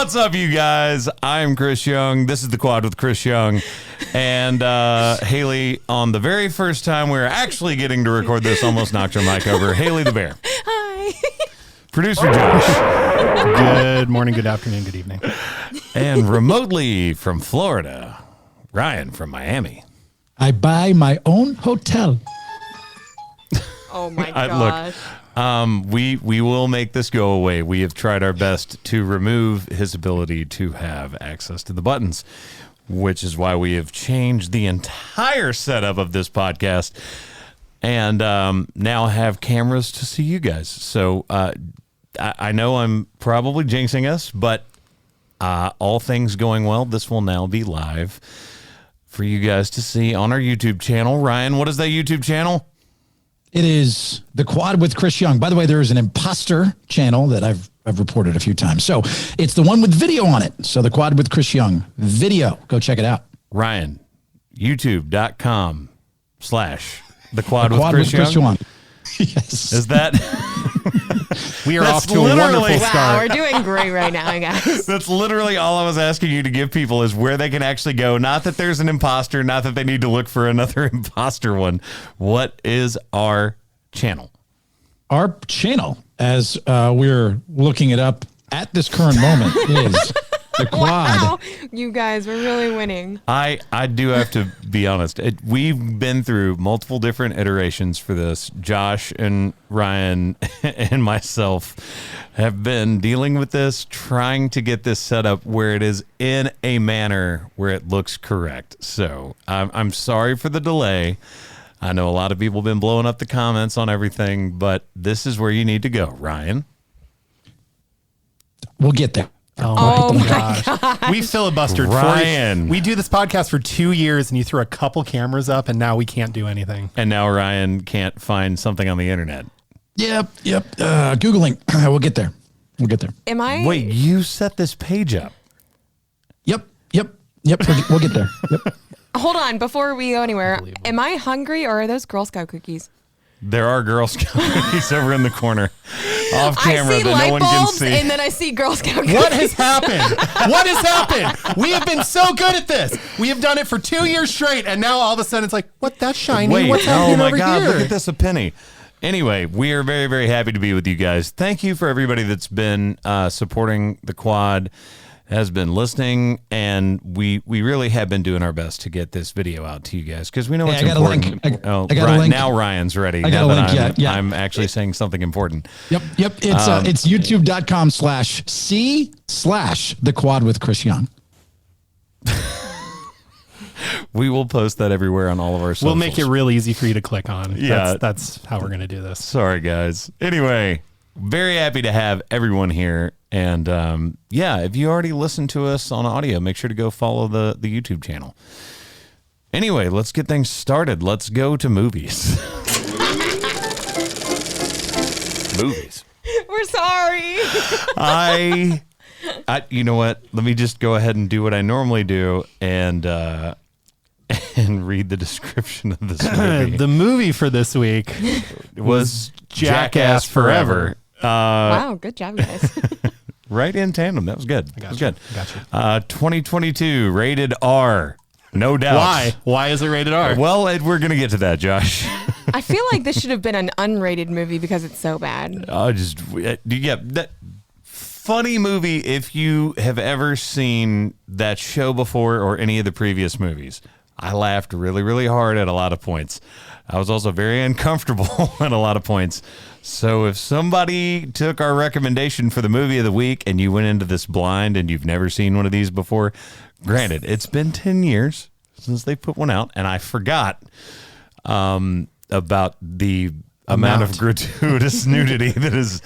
What's up, you guys? I'm Chris Young. This is The Quad with Chris Young. And Haley, on the very first time we were actually getting to record this, almost knocked her mic over. Haley the Bear. Hi. Producer Josh. Good morning, good afternoon, good evening. And remotely from Florida, Ryan from Miami. I buy my own hotel. Oh my gosh. Look, we will make this go away. We have tried our best to remove his ability to have access to the buttons, which is why we have changed the entire setup of this podcast and now have cameras to see you guys. So I know I'm probably jinxing us, but all things going well, this will now be live for you guys to see on our YouTube channel. Ryan, what is that YouTube channel? It is The Quad with Chris Young. By the way, there is an imposter channel that I've reported a few times. So it's the one with video on it. So The Quad with Chris Young video. Go check it out. Ryan, youtube.com/The Quad with Chris Young. Yes. Is that? We are off to a wonderful start. Wow, we're doing great right now, guys. That's literally all I was asking you to give people is where they can actually go. Not that there's an imposter, not that they need to look for another imposter one. What is our channel? Our channel, as we're looking it up at this current moment, is The Quad. Wow, you guys, we're really winning. I do have to be honest. We've been through multiple different iterations for this. Josh and Ryan and myself have been dealing with this, trying to get this set up where it is in a manner where it looks correct. So I'm sorry for the delay. I know a lot of people have been blowing up the comments on everything, but this is where you need to go, Ryan. We'll get there. Oh my gosh. We filibustered. Ryan. We do this podcast for 2 years and you threw a couple cameras up and now we can't do anything. And now Ryan can't find something on the internet. Yep. Googling. We'll get there. Am I? Wait, you set this page up? Yep. We'll get there. Yep. Hold on, before we go anywhere. Am I hungry or are those Girl Scout cookies? There are Girl Scout cookies over in the corner, off I camera see that light no one can bulbs see. and then I see Girl Scout cookies. What has happened? What has happened? We have been so good at this. We have done it for 2 years straight and now all of a sudden it's like, what? That's shiny. Wait, What's happening oh my over God, here? look at this, a penny. Anyway, we are very, very happy to be with you guys. Thank you for everybody that's been supporting the Quad, has been listening, and we really have been doing our best to get this video out to you guys because we know it's important. I got a link. Now Ryan's ready. I got a link. Yeah. I'm actually saying something important. Yep. It's youtube.com/C/The Quad with Chris Young. We will post that everywhere on all of our socials. We'll make it real easy for you to click on. Yeah. That's how we're going to do this. Sorry, guys. Anyway, very happy to have everyone here. And if you already listened to us on audio, make sure to go follow the YouTube channel. Anyway, let's get things started. Let's go to movies. Movies. We're sorry. I you know what? Let me just go ahead and do what I normally do and read the description of this movie. The movie for this week was Jackass Forever. Wow, good job, guys. Right in tandem. That was good. That was good. Gotcha. 2022, rated R. No doubt. Why is it rated R? Well, we're going to get to that, Josh. I feel like this should have been an unrated movie because it's so bad. That funny movie if you have ever seen that show before or any of the previous movies. I laughed really, really hard at a lot of points. I was also very uncomfortable at a lot of points. So if somebody took our recommendation for the movie of the week and you went into this blind and you've never seen one of these before, granted, it's been 10 years since they put one out, and I forgot about the amount of gratuitous nudity that is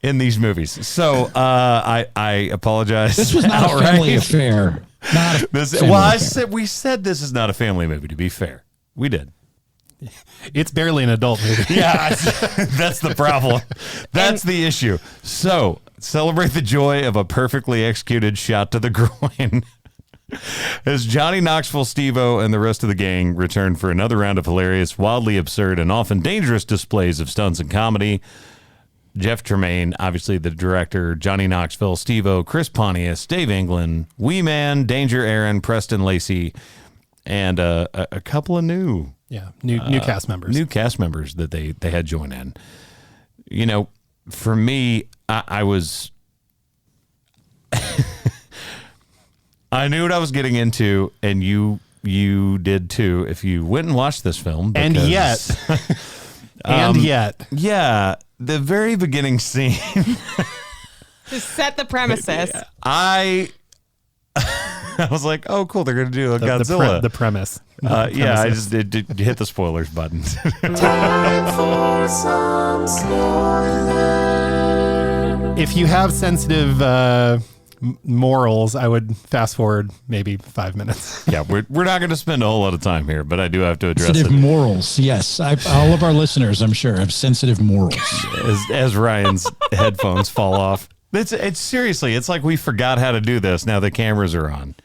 in these movies. So I apologize. This was not a family affair. We said this is not a family movie, to be fair. We did. It's barely an adult movie. Yeah, that's the problem. That's the issue. So celebrate the joy of a perfectly executed shot to the groin as Johnny Knoxville, Steve-O, and the rest of the gang return for another round of hilarious, wildly absurd, and often dangerous displays of stunts and comedy. Jeff Tremaine, obviously the director, Johnny Knoxville, Steve-O, Chris Pontius, Dave England, Wee Man, Danger Aaron, Preston Lacey, and a couple of new cast members. New cast members that they had join in. You know, for me, I was... I knew what I was getting into, and you did too if you went and watched this film. And yet... Yeah, the very beginning scene. Just set the premises. I was like, oh, cool, they're going to do a Godzilla. The premise. Yeah, I just did hit the spoilers button. If you have sensitive morals, I would fast forward maybe 5 minutes. Yeah, we're not going to spend a whole lot of time here, but I do have to address Sensitive it. morals, yes. All of our listeners, I'm sure, have sensitive morals. As Ryan's headphones fall off. It's seriously, it's like we forgot how to do this. Now the cameras are on.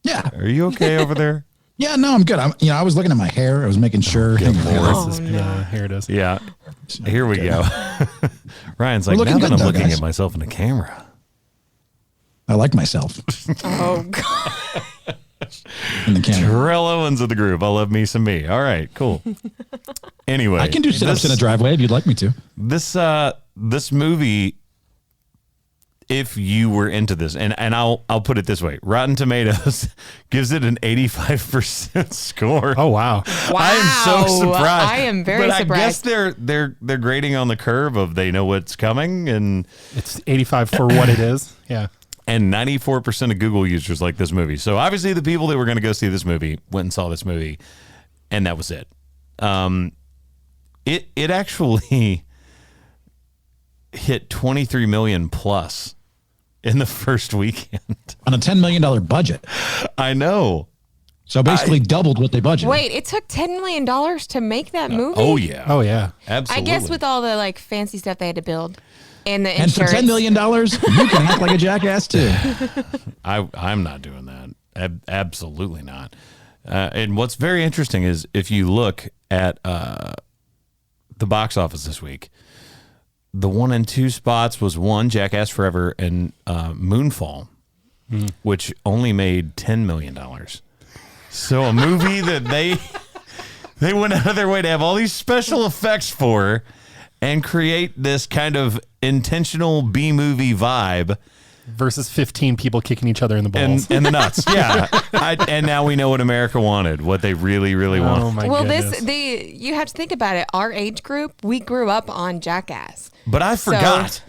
Yeah. Are you okay over there? Yeah, no, I'm good. I was looking at my hair. I was making sure. Here it is. Yeah. Here we go. Ryan's like, now that I'm looking at myself in the camera. I like myself. Oh, God. In the camera. Terrell Owens of the group. I love me some me. All right, cool. Anyway. I can do sit-ups in a driveway if you'd like me to. This movie, if you were into this, and I'll put it this way, Rotten Tomatoes gives it an 85% score. Oh wow! I am so surprised. I am very but surprised. I guess they're grading on the curve of they know what's coming, and It's 85 for what it is. Yeah. and 94% of Google users like this movie. So obviously the people that were going to go see this movie went and saw this movie, and that was it. It actually hit 23 million plus in the first weekend On a $10 million budget. I know. So basically doubled what they budgeted. Wait, it took $10 million to make that movie? Oh yeah. Oh yeah. Absolutely. I guess with all the like fancy stuff they had to build and the And insurance. for $10 million, you can act like a jackass too. I'm not doing that. Absolutely not. And what's very interesting is if you look at the box office this week, the 1 and 2 spots was one, Jackass Forever, and Moonfall, which only made $10 million. So a movie that they went out of their way to have all these special effects for and create this kind of intentional B-movie vibe. Versus 15 people kicking each other in the balls. And the nuts. Yeah. And now we know what America wanted, what they really, really want. Oh my Well, goodness. you have to think about it. Our age group, we grew up on Jackass. But I forgot.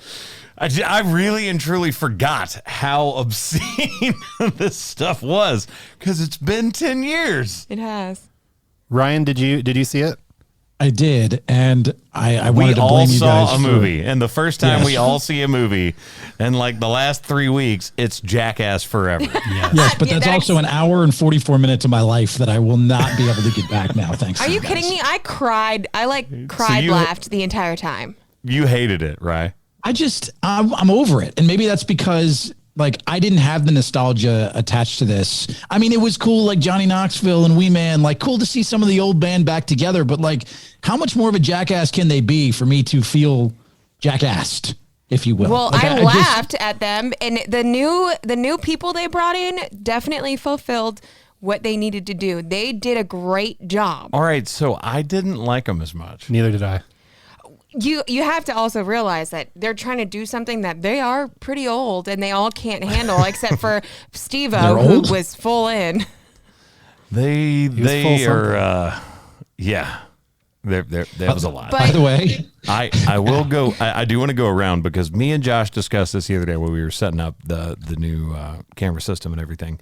I really and truly forgot how obscene this stuff was because it's been 10 years. It has. Ryan, did you see it? I did, and I We wanted to all blame you saw guys a for- movie, and the first time Yes. we all see a movie, and like the last 3 weeks, it's Jackass Forever. Yes, but Yeah, that's that's- also an hour and 44 minutes of my life that I will not be able to get back now. Thanks. Are to you guys. kidding me? I cried. I cried, you- laughed the entire time. You hated it, right? I'm over it. And maybe that's because like I didn't have the nostalgia attached to this. I mean, it was cool, like Johnny Knoxville and Wee Man, like cool to see some of the old band back together, but like how much more of a jackass can they be for me to feel jackassed, if you will? Well, Like, I just- laughed at them, and the new people they brought in definitely fulfilled what they needed to do. They did a great job. All right, so I didn't like them as much. Neither did I. You have to also realize that they're trying to do something that they are pretty old and they all can't handle, except for Steve-O, They're who old? was full in. They full are, yeah. That was a lot. But By the way, I will go. I do want to go around because me and Josh discussed this the other day when we were setting up the new camera system and everything,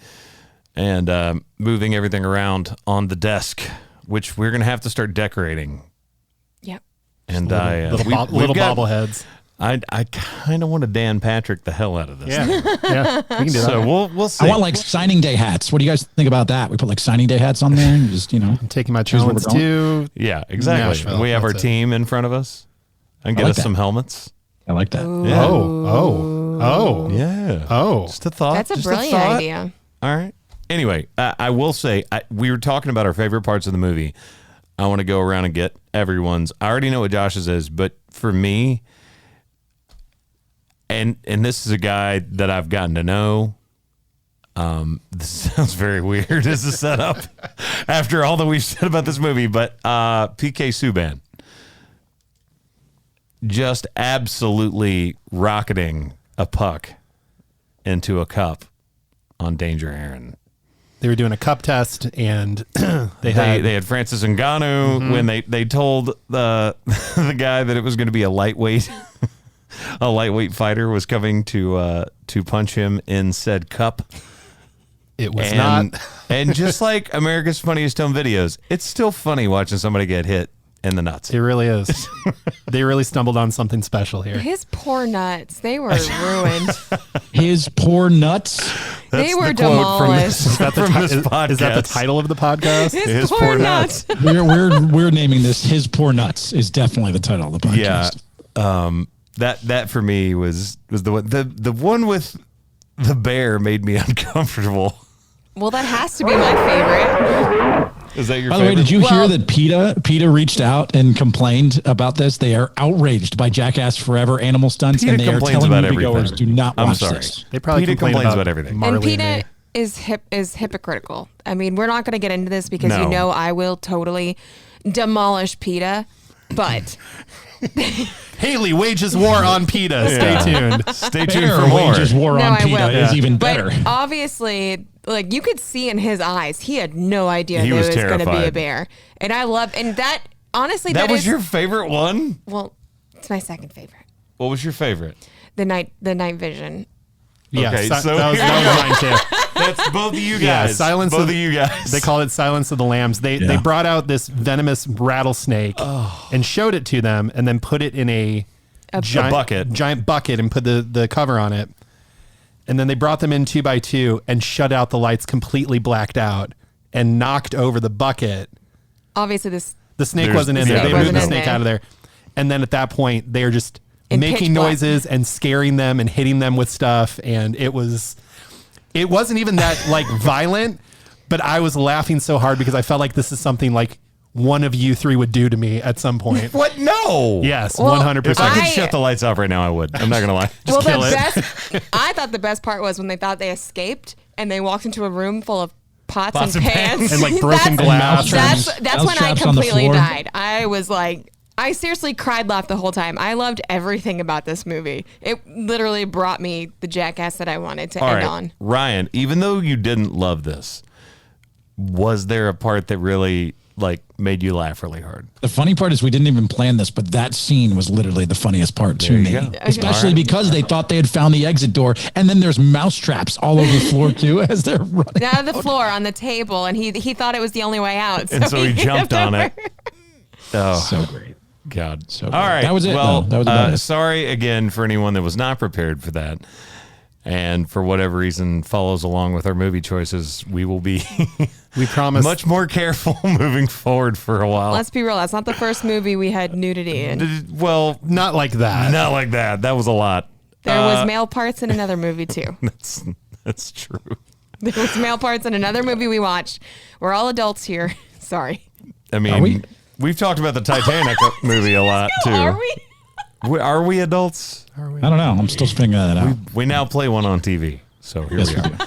and moving everything around on the desk, which we're gonna have to start decorating. yep. And Little bobbleheads. I kind of want to Dan Patrick the hell out of this. Yeah. Yeah. We can do that. So we'll see. I want like signing day hats. What do you guys think about that? We put like signing day hats on there and just, I'm taking my Here's where talents we're going. to yeah, exactly. Nashville, We have our that's it. team in front of us and get like us that. some helmets. I like that. Yeah. Oh. Yeah. Oh. Just a thought. That's a just brilliant thought. idea. All right. Anyway, I will say we were talking about our favorite parts of the movie. I want to go around and get everyone's. I already know what Josh's is, but for me, and this is a guy that I've gotten to know. This sounds very weird as a setup after all that we've said about this movie, but PK Subban just absolutely rocketing a puck into a cup on Danger Aaron. They were doing a cup test, and they had Francis Ngannou when they told the guy that it was going to be a lightweight fighter was coming to punch him in said cup. It was not. And just like America's Funniest Home Videos, it's still funny watching somebody get hit in the nuts. It really is. They really stumbled on something special here. His poor nuts. They were ruined. His poor nuts. They were the quote from demolished. Is that, is that the title of the podcast? His poor nuts. We're naming this "His Poor Nuts" is definitely the title of the podcast. Yeah. That for me was the one. The one with the bear made me uncomfortable. Well, that has to be my favorite. Is that your By the favorite? way, did you hear that PETA reached out and complained about this? They are outraged by Jackass Forever animal stunts, PETA and they are complains telling about moviegoers everything. do not I'm watch sorry. this. They probably PETA complain complains about everything. Marley And PETA me. is hypocritical. I mean, we're not going to get into this because No. you know I will totally demolish PETA, but Haley wages war on PETA. Stay tuned. Stay tuned Bear for more. wages war No, on I PETA will. is even but better. obviously, like you could see in his eyes, he had no idea He there was was going to be a terrified. bear. And I love, and that honestly, That was is, your favorite one? well, it's my second favorite. What was your favorite? The night vision. Yeah, Okay, that so was mine too. That's both of you Yeah, guys. Silence both of- of you guys. They called it Silence of the Lambs. They brought out this venomous rattlesnake and showed it to them, and then put it in a giant bucket, and put the cover on it. And then they brought them in 2 by 2 and shut out the lights, completely blacked out, and knocked over the bucket. Obviously, The snake wasn't in there. snake They moved wasn't the in snake there. out of there. And then at that point, they are just In making pitch black. noises and scaring them and hitting them with stuff. And it wasn't even that like violent, but I was laughing so hard because I felt like this is something like one of you three would do to me at some point. What? No. Yes, Well, 100%. If I could I- shut the lights off right now, I would. I'm not going to lie. well, kill the it. best. I thought the best part was when they thought they escaped and they walked into a room full of pots Pots and and pans pans. And, like, broken That's- glass. That's when I Mousetraps on the completely floor. died. I was like, I seriously cried, laughed the whole time. I loved everything about this movie. It literally brought me the Jackass that I wanted to All end right, on. Ryan, even though you didn't love this, was there a part that really like made you laugh really hard? The funny part is we didn't even plan this, but that scene was literally the funniest part to you me. go. Especially All right. because they thought they had found the exit door, and then there's mouse traps all over the floor too as they're running. Out of the floor on the table, and he thought it was the only way out. And so he jumped on it. Oh, So great. God. So All great. right. That was it, Well, though. That was about it. sorry again for anyone that was not prepared for that. And for whatever reason follows along with our movie choices, we will be We promise. much more careful moving forward for a while. Let's be real. That's not the first movie we had nudity in. Well, Not like that. not like that. That was a lot. There was male parts in another movie too. That's true. There was male parts in another movie we watched. We're all adults here. Sorry. I mean, Are we? we've talked about the Titanic movie a lot too. Are we? Are we adults? I don't know. I'm still figuring that out. We now play one on TV. So here Yes, we we are. do.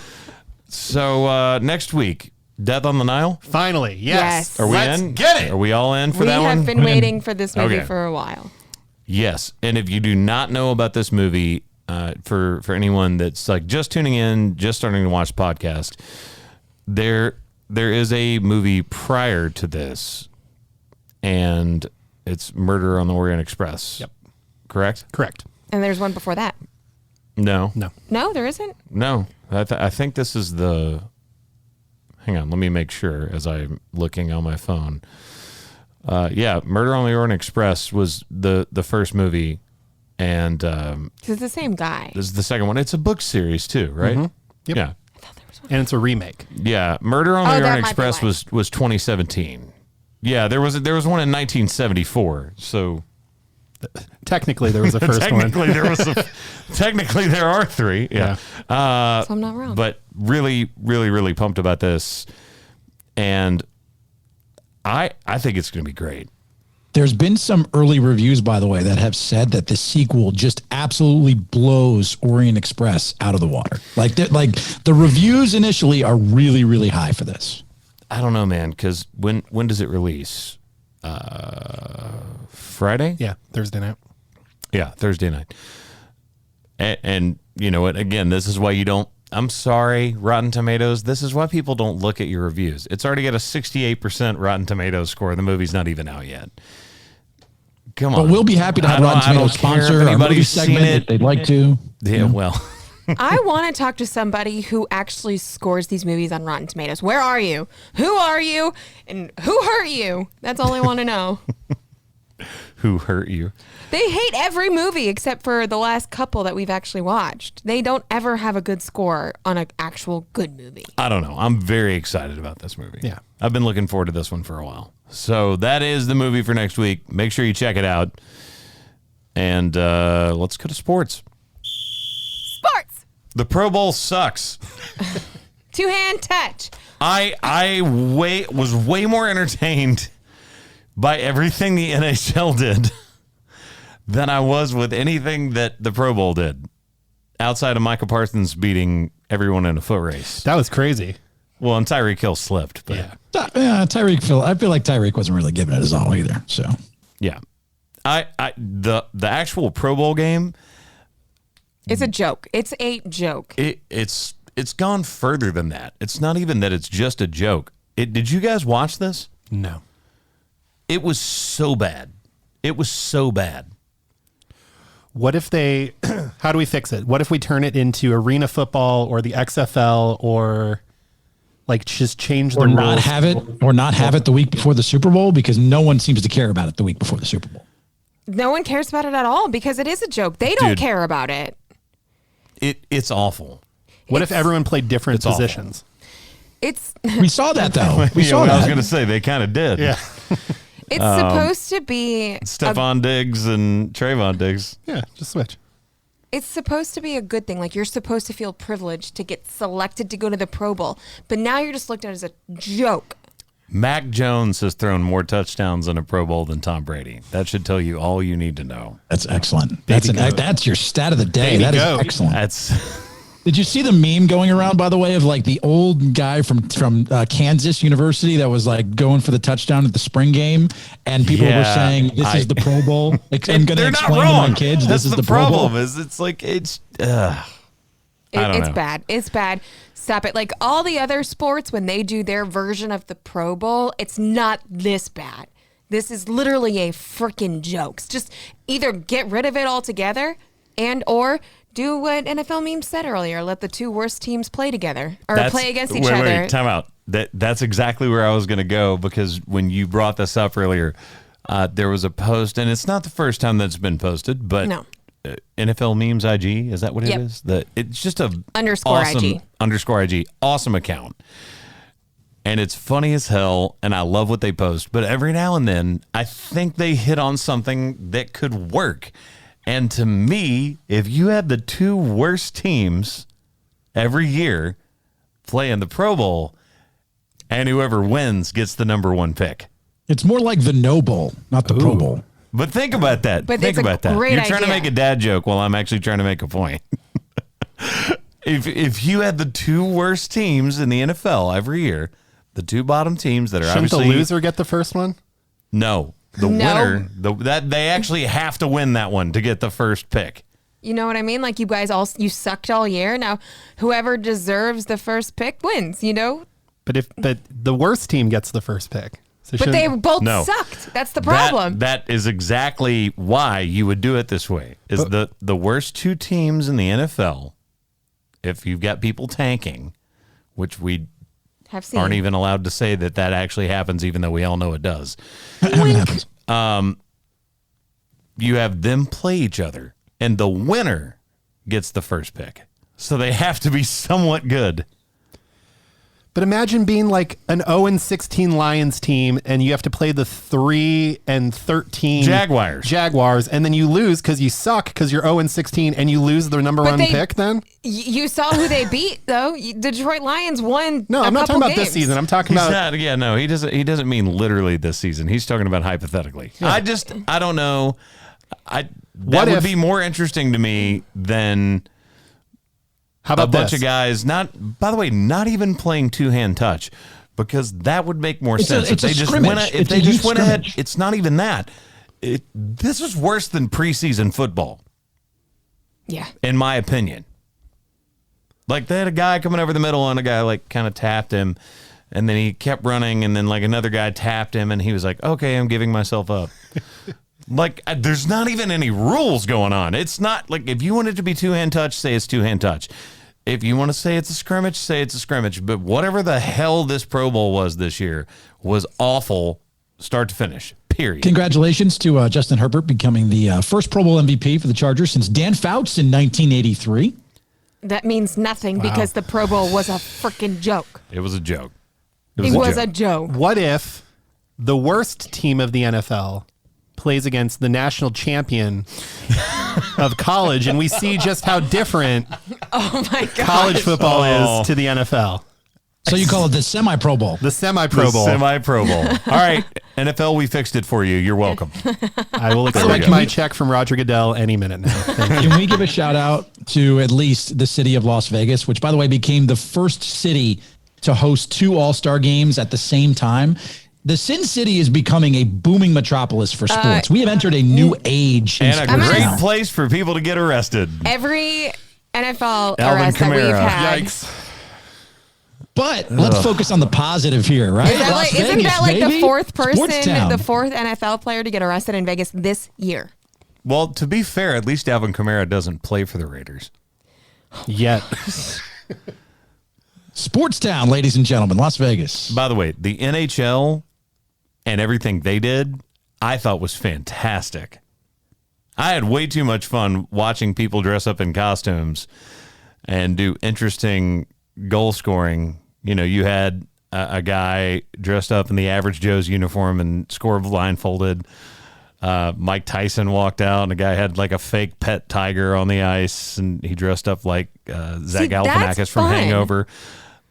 So next week, Death on the Nile. Finally, yes. Yes. Are we Let's in? get it. Are we all in for We that one? have been waiting for this movie Okay. for a while. Yes, and if you do not know about this movie, for anyone that's like just tuning in, just starting to watch podcast, there is a movie prior to this, and it's Murder on the Orient Express. Yep. Correct? Correct. And there's one before that. No. No. No, there isn't. No. I think this is the. Hang on, let me make sure as I'm looking on my phone. Yeah, Murder on the Orient Express was the first movie, and 'Cause it's the same guy. this is the second one. It's a book series too, right? Yep. Yeah, And it's a remake. yeah. Murder on Oh, the that Orient might be Express why. was 2017. Yeah, there was one in 1974. So Technically, there was a first one. technically there are three. Yeah. So I'm not wrong. But really, really, really pumped about this, and I think it's going to be great. There's been some early reviews, by the way, that have said that the sequel just absolutely blows Orient Express out of the water. Like the reviews initially are really, really high for this. I don't know, man, because when does it release? Friday? Yeah, Thursday night. Yeah, Thursday night. And you know what? Again, this is why you don't. I'm sorry, Rotten Tomatoes. This is why people don't look at your reviews. It's already got a 68% Rotten Tomatoes score. The movie's not even out yet. Come on. But we'll be happy to have Rotten Tomatoes sponsor our movie segment if they'd like to. Yeah, well. I want to talk to somebody who actually scores these movies on Rotten Tomatoes. Where are you? Who are you? And who hurt you? That's all I want to know. Who hurt you? They hate every movie except for the last couple that we've actually watched. They don't ever have a good score on an actual good movie. I don't know. I'm very excited about this movie. Yeah. I've been looking forward to this one for a while. So that is the movie for next week. Make sure you check it out. And let's go to sports. Sports. The Pro Bowl sucks. Two-hand touch. I was way more entertained by everything the NHL did than I was with anything that the Pro Bowl did, outside of Micah Parsons beating everyone in a foot race. That was crazy. Well, and Tyreek Hill slipped, but Yeah. Tyreek Phil. I feel like Tyreek wasn't really giving it his all either. So yeah, the actual Pro Bowl game, It's a joke. It's a joke. it's gone further than that. It's not even that it's just a joke. Did you guys watch this? No. It was so bad. It was so bad. What if they, how do we fix it? What if we turn it into arena football or the XFL or like just change the or rules? not have it the week before the Super Bowl, because no one seems to care about it the week before the Super Bowl. No one cares about it at all because it is a joke. They don't Dude. care about it. It's awful. What if everyone played different It's awful. positions? We saw that though. We Yeah, saw what I was that. going to say, they kind of did. Yeah. It's supposed to be Stephon Diggs and Trayvon Diggs. Yeah, just switch. it's supposed to be a good thing. Like, you're supposed to feel privileged to get selected to go to the Pro Bowl. But now you're just looked at as a joke. Mac Jones has thrown more touchdowns in a Pro Bowl than Tom Brady. That should tell you all you need to know. That's excellent. That's your stat of the day. Baby That is goat. excellent. That's Did you see the meme going around, by the way, of like the old guy from Kansas University that was like going for the touchdown at the spring game, and people were saying, "This is the Pro Bowl." I'm going to they're not explain to wrong. my kids, That's "This is the the Pro Bowl." problem. Is it's like it's. It's know. bad. It's bad. Stop it. Like all the other sports, when they do their version of the Pro Bowl, it's not this bad. This is literally a freaking joke. Just either get rid of it altogether or do what NFL memes said earlier. Let the two worst teams play together or play against each other. Wait, time out. That's exactly where I was going to go, because when you brought this up earlier, there was a post, and it's not the first time that's been posted, but No. NFL memes IG, is that what it Yep. is? It's just a Underscore awesome, IG. underscore IG, awesome account. And it's funny as hell, and I love what they post. But every now and then, I think they hit on something that could work. And to me, if you have the two worst teams every year play in the Pro Bowl, and whoever wins gets the number one pick. It's more like the No Bowl, not the Pro Bowl. But think about that. But think it's a about that. great You're trying to idea. make a dad joke while I'm actually trying to make a point. If you had the two worst teams in the NFL every year, the two bottom teams that are Shouldn't the obviously loser get the first one? no, the No. winner, that they actually have to win that one to get the first pick. You know what I mean? Like, you guys you sucked all year. Now, whoever deserves the first pick wins, you know? But the worst team gets the first pick. So But they both No. sucked. That's the problem. That is exactly why you would do it this way. Is the worst two teams in the NFL, if you've got people tanking, which we Have seen. aren't even allowed to say that actually happens, even though we all know it does. Happens. You have them play each other, and the winner gets the first pick. So they have to be somewhat good. But imagine being like an 0-16 Lions team, and you have to play the 3-13 Jaguars, and then you lose because you suck because you're 0-16, and you lose the number one pick. Then you saw who they beat, though. Detroit Lions won. No, I'm not talking about this season. I'm talking about. He doesn't mean literally this season. He's talking about hypothetically. Yeah. I don't know. That would be more interesting to me than. How about a bunch of guys? By the way, not even playing two-hand touch, because that would make more sense if they just went ahead. It's not even that. This is worse than preseason football. Yeah, in my opinion. Like they had a guy coming over the middle, and a guy like kind of tapped him, and then he kept running, and then like another guy tapped him, and he was like, "Okay, I'm giving myself up." Like, there's not even any rules going on. It's not like if you want it to be two-hand touch, say it's two-hand touch. If you want to say it's a scrimmage, say it's a scrimmage. But whatever the hell this Pro Bowl was this year was awful start to finish, period. Congratulations to Justin Herbert becoming the first Pro Bowl MVP for the Chargers since Dan Fouts in 1983. That means nothing because the Pro Bowl was a freaking joke. It was a joke. It was a joke. What if the worst team of the NFL plays against the national champion of college, and we see just how different college football is to the NFL? So you call it the semi-Pro Bowl? The semi-Pro Bowl. Semi-Pro Bowl. All right, NFL, we fixed it for you. You're welcome. I will expect my check from Roger Goodell any minute now. Can we give a shout out to at least the city of Las Vegas, which, by the way, became the first city to host 2 All-Star games at the same time? The Sin City is becoming a booming metropolis for sports. We have entered a new age. And a great place for people to get arrested. Every NFL arrest that we've had. Yikes. But let's focus on the positive here, right? Isn't that like the fourth person, the fourth NFL player to get arrested in Vegas this year? Well, to be fair, at least Alvin Kamara doesn't play for the Raiders. Yet. Sports Town, ladies and gentlemen, Las Vegas. By the way, the NHL and everything they did, I thought was fantastic. I had way too much fun watching people dress up in costumes and do interesting goal scoring. You know, you had a guy dressed up in the average Joe's uniform and score blindfolded. Mike Tyson walked out, and a guy had like a fake pet tiger on the ice, and he dressed up like Zach Galifianakis from Hangover.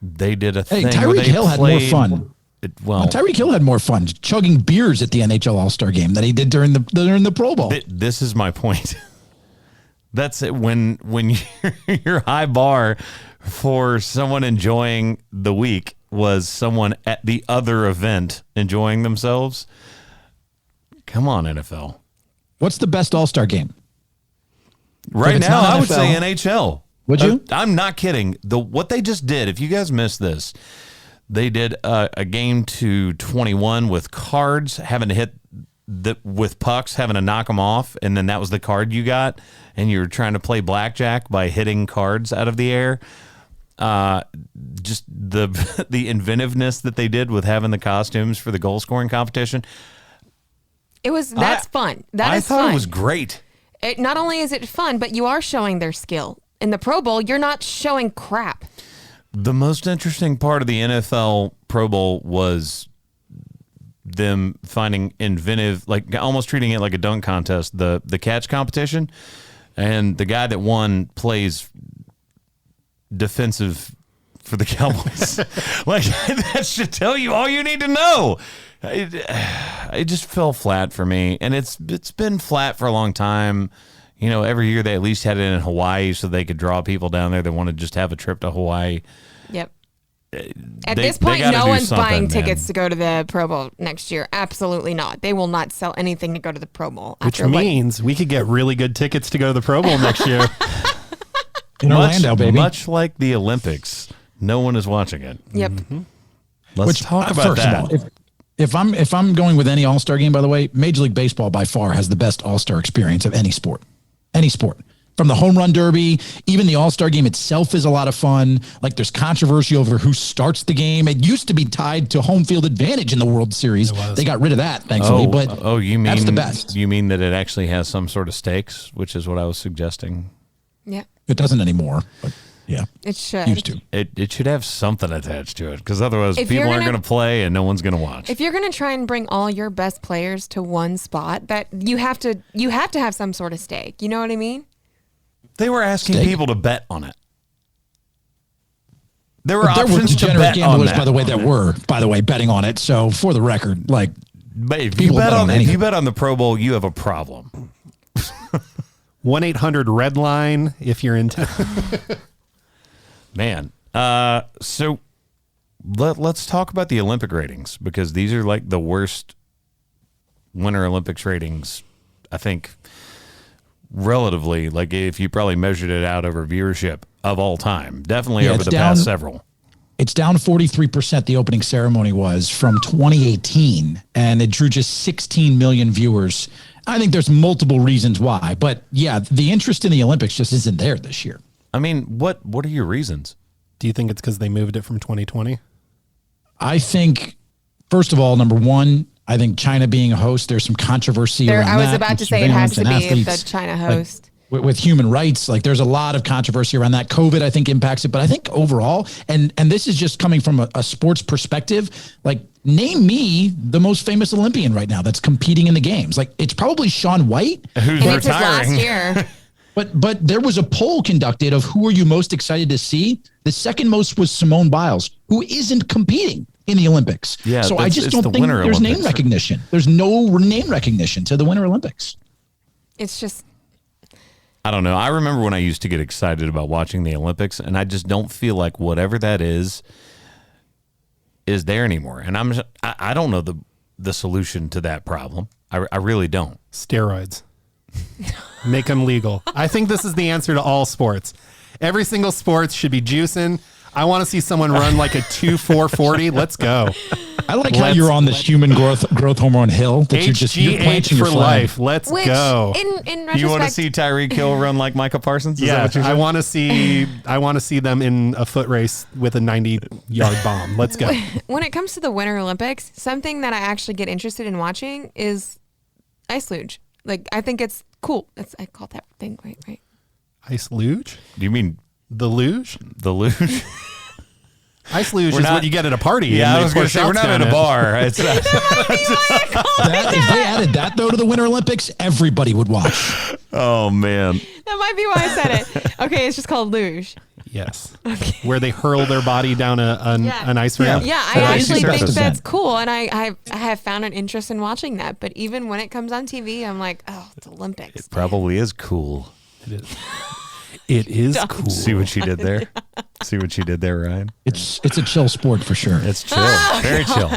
They did a thing. Tyreek Hill had more fun. Tyreek Hill had more fun chugging beers at the NHL All-Star game than he did during the Pro Bowl. This is my point. That's it. When your high bar for someone enjoying the week was someone at the other event enjoying themselves. Come on, NFL. What's the best All-Star game? Right now, I would say NHL. Would you? I'm not kidding. What they just did, if you guys missed this, they did a game to 21 with cards, having to hit with pucks, having to knock them off, and then that was the card you got, and you were trying to play blackjack by hitting cards out of the air. Just the inventiveness that they did with having the costumes for the goal scoring competition. That's fun. I thought it was great. Not only is it fun, but you are showing their skill. In the Pro Bowl, you're not showing crap. The most interesting part of the NFL Pro Bowl was them finding inventive, like almost treating it like a dunk contest, the catch competition. And the guy that won plays defensive for the Cowboys. Like, that should tell you all you need to know. It just fell flat for me. And it's been flat for a long time. You know, every year they at least had it in Hawaii so they could draw people down there that want to just have a trip to Hawaii. Yep. At this point, no one's buying tickets to go to the Pro Bowl next year. Absolutely not. They will not sell anything to go to the Pro Bowl. Which means we could get really good tickets to go to the Pro Bowl next year. In Orlando, baby. Much like the Olympics, no one is watching it. Yep. Mm-hmm. Let's talk about that. Of all, if I'm going with any All-Star game, by the way, Major League Baseball by far has the best All-Star experience of any sport. Any sport. From the home run derby, even the All-Star game itself is a lot of fun. Like, there's controversy over who starts the game. It used to be tied to home field advantage in the World Series. They got rid of that, thankfully. You mean that's the best. You mean that it actually has some sort of stakes, which is what I was suggesting. Yeah. It doesn't anymore. But Yeah. It should. Used to. It should have something attached to it, because otherwise If people you're aren't gonna- going to play and no one's going to watch. If you're going to try and bring all your best players to one spot, that you have to have some sort of stake. You know what I mean? They were asking Stake? people to bet on it. There were There were options to degenerate bet on gamblers, that. by the way, that were, by the way, betting on it. So for the record, like, But if you people bet bet on on if you anything. bet on the Pro Bowl, you have a problem. 1-800 Redline if you're into. Man. So let's talk about the Olympic ratings, because these are like the worst Winter Olympics ratings, I think, relatively, like if you probably measured it out over viewership of all time, definitely Yeah, over it's the past several. it's down 43%. The opening ceremony was from 2018, and it drew just 16 million viewers. I think there's multiple reasons why, but yeah, the interest in the Olympics just isn't there this year. I mean, what are your reasons? Do you think it's because they moved it from 2020? I think, first of all, number one, I think China being a host, there's some controversy around I was that, about with to say it has surveillance to and be the athletes. China Like, host. with human rights, like there's a lot of controversy around that. COVID, I think, impacts it, but I think overall, and this is just coming from a sports perspective, like name me the most famous Olympian right now that's competing in the games. Like it's probably Shaun White, Who's And it's his last retiring? year. but there was a poll conducted of who are you most excited to see. The second most was Simone Biles, who isn't competing in the Olympics. Yeah, so I just it's don't the think Winter there's name Olympics. recognition. There's no name recognition to the Winter Olympics. It's just I don't know. I remember when I used to get excited about watching the Olympics, and I just don't feel like whatever that is there anymore. And I don't know the solution to that problem. I really don't. Steroids. Make them legal. I think this is the answer to all sports. Every single sport should be juicing. I want to see someone run like a 2.440. Let's go. I like how you're on this human growth hormone hill that you're HGH planting your for flag. life. Let's which go. in retrospect, You want to see Tyreek Hill run like Micah Parsons? Is that Yeah, what you're I saying? want to see them in a foot race with a 90-yard bomb. Let's go. when it comes to the Winter Olympics, something that I actually get interested in watching is ice luge. Like I think it's cool. I call that thing right. Ice luge? Do you mean The luge? the luge? Ice luge We're is not- what you get at a party. Yeah, and I they was going pour to say, we're shots not down at a it. bar. It's If they added that though to the Winter Olympics, everybody would watch. oh, man. That might be why I said it. Okay, it's just called luge. Yes. Where they hurl their body down an ice ramp. Yeah, I That actually icy think surface. that's cool, and I have found an interest in watching that. But even when it comes on TV, I'm like, oh, it's Olympics. Probably is cool. It is cool. See what she did there? See what she did there, Ryan? It's a chill sport for sure. It's chill. Very chill.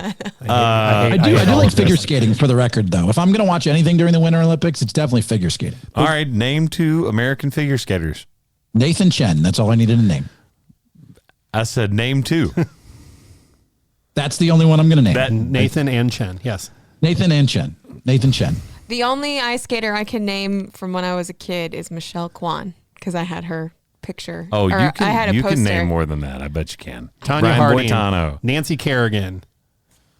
I do like figure skating for the record though. If I'm going to watch anything during the Winter Olympics, it's definitely figure skating. All right, name 2 American figure skaters. Nathan Chen, that's all I needed to name. I said name 2. That's the only one I'm going to name. That Nathan and Chen. Yes. Nathan and Chen. Nathan Chen. The only ice skater I can name from when I was a kid is Michelle Kwan because I had her picture. Oh, Or you I had a can poster. name more than that. I bet you can. Tanya Ryan Harding. Boitano. Nancy Kerrigan.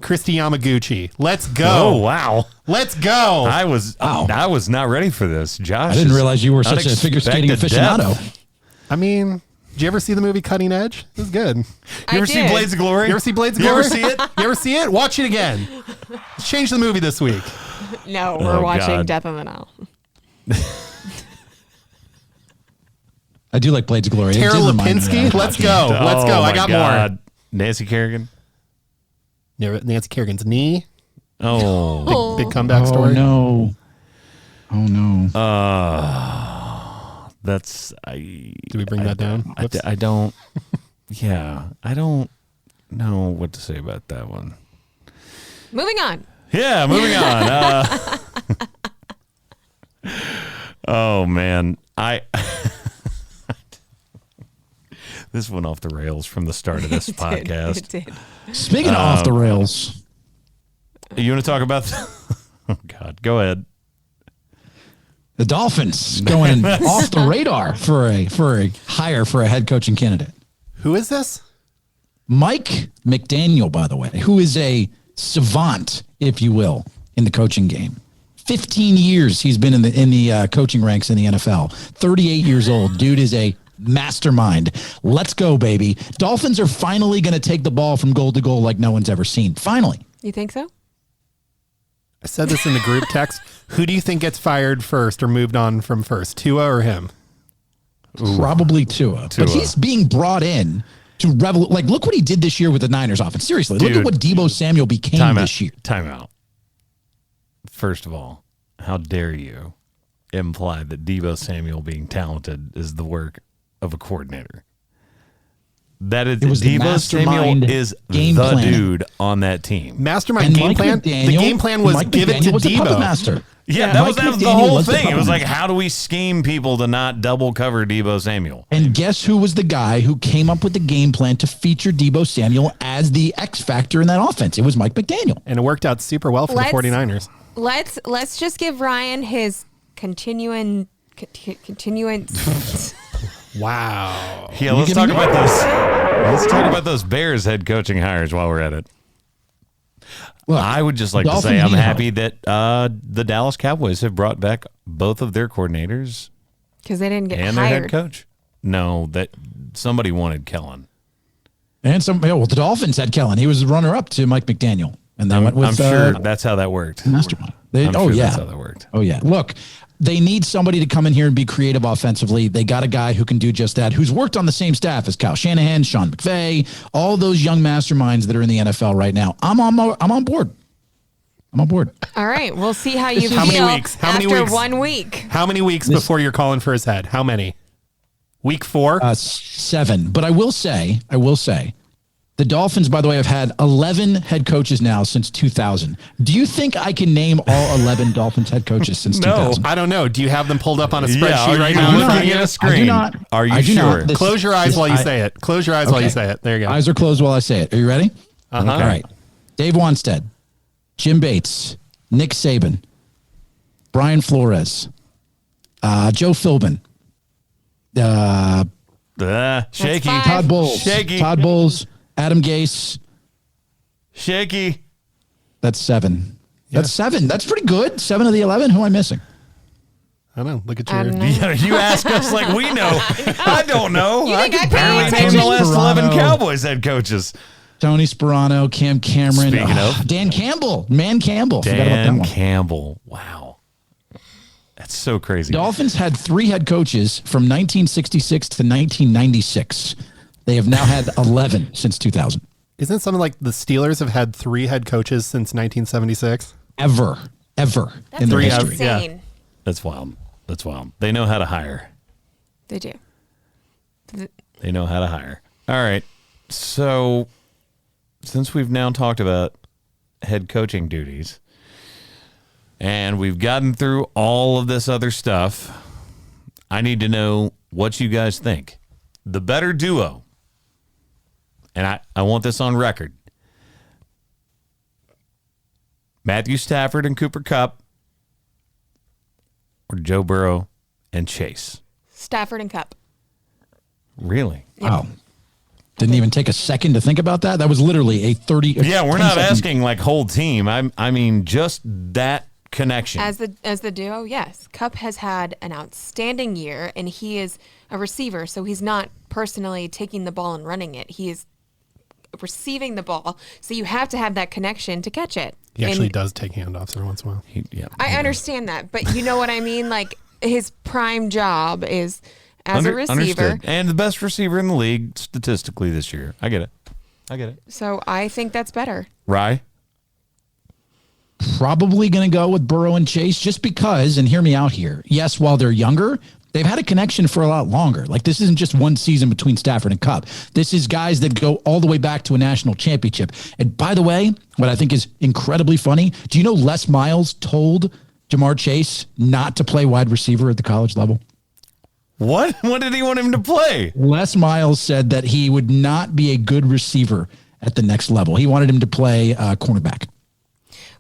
Christy Yamaguchi. Let's go. Oh, wow. Let's go. I was not ready for this. Josh, I didn't is realize you were such a figure skating unexpected aficionado. depth. I mean, did you ever see the movie Cutting Edge? It was good. You I ever see did. Blades of Glory? You ever see Blades of You ever Glory? see it? You ever see it? Watch it again. Let's change the movie this week. No, we're watching God. Death on the Nile. I do like Blades of Glory. It Tara did remind me that I Lipinski. was Let's watching go. it. Let's go. Oh, I my got God. more. Nancy Kerrigan. Nancy Kerrigan's knee. Oh, Big comeback Oh story. no. Oh no. that's Did we bring that down? Whoops. I don't. Yeah, I don't know what to say about that one. Moving on. Yeah, moving on. Oh man, this went off the rails from the start of this podcast. It did. Speaking of off the rails, You want to talk about? Oh God, go ahead. the Dolphins going off the radar for a hire for a head coaching candidate. Who is this? Mike McDaniel, by the way, who is a savant, if you will, in the coaching game. 15 years he's been in the coaching ranks in the NFL. 38 years old. Dude is a mastermind. Let's go, baby. Dolphins are finally going to take the ball from goal to goal like no one's ever seen. Finally. You think so? I said this in the group text. Who do you think gets fired first or moved on from first, Tua or him? Probably Tua. But he's being brought in to look what he did this year with the Niners offense. Seriously, look at what Deebo Samuel became this year. Time out. First of all, how dare you imply that Deebo Samuel being talented is the work of a coordinator? That is, Deebo Samuel is the dude on that team. Mastermind game plan. The game plan was give it to Deebo. Master. Yeah, that was the whole thing. It was like, how do we scheme people to not double cover Deebo Samuel? And guess who was the guy who came up with the game plan to feature Deebo Samuel as the X factor in that offense? It was Mike McDaniel. And it worked out super well for the 49ers. Let's just give Ryan his continuing. Wow. Yeah, let's talk about this. Let's talk about those Bears head coaching hires while we're at it. Look, I would just like to say I'm happy that the Dallas Cowboys have brought back both of their coordinators because they didn't get and hired. Their head coach. No, that somebody wanted Kellen. And the Dolphins had Kellen. He was the runner-up to Mike McDaniel, and they went with. I'm sure that's how that worked. Mastermind. That's how that worked. Oh yeah. Look, they need somebody to come in here and be creative offensively. They got a guy who can do just that, who's worked on the same staff as Kyle Shanahan, Sean McVay, all those young masterminds that are in the NFL right now. I'm on board. I'm on board. All right. We'll see how you feel How many weeks? after 1 week. How many weeks before you're calling for his head? How many? Week 4? 7. But I will say, the Dolphins, by the way, have had 11 head coaches now since 2000. Do you think I can name all 11 Dolphins head coaches since 2000? I don't know. Do you have them pulled up on a spreadsheet right now? Looking at a screen. I do not. Are you sure? Close your eyes while you say it. Close your eyes while you say it. There you go. Eyes are closed while I say it. Are you ready? Uh-huh. All right. Dave Wanstead, Jim Bates, Nick Saban, Brian Flores, Joe Philbin, shaky. Todd Bowles. Shaky. Todd Bowles. Adam Gase. Shaky. That's 7. That's 7. That's pretty good. 7 of the 11. Who am I missing? I don't know. Look at your. Yeah, you ask us like we know. I don't know. I can barely name the last 11 Cowboys head coaches. Tony Sperano, Cam Cameron. Speaking of. Dan Campbell. Campbell. Dan Campbell. Wow. That's so crazy. Dolphins had 3 head coaches from 1966 to 1996. They have now had 11 since 2000. Isn't it something like the Steelers have had 3 head coaches since 1976? Ever That's in their history. insane. Yeah. That's wild. They know how to hire. They do. They know how to hire. All right. So, since we've now talked about head coaching duties, and we've gotten through all of this other stuff, I need to know what you guys think. The better duo, and I want this on record, Matthew Stafford and Cooper Kupp, or Joe Burrow and Chase? Stafford and Kupp. Really? Wow. Didn't even take a second to think about that. That was literally a 30. Yeah, we're not asking like whole team. I mean just that connection. As the duo, yes. Kupp has had an outstanding year, and he is a receiver, so he's not personally taking the ball and running it. He is receiving the ball, so you have to have that connection to catch it. He actually does take handoffs every once in a while. I understand that, but you know what I mean? Like, his prime job is as a receiver. Understood. And the best receiver in the league statistically this year. I get it. So I think that's better. Rye? Probably going to go with Burrow and Chase just because, and hear me out here. Yes, while they're younger, they've had a connection for a lot longer. Like, this isn't just one season between Stafford and Kupp. This is guys that go all the way back to a national championship. And by the way, what I think is incredibly funny, do you know Les Miles told Jamar Chase not to play wide receiver at the college level? What? What did he want him to play? Les Miles said that he would not be a good receiver at the next level. He wanted him to play cornerback.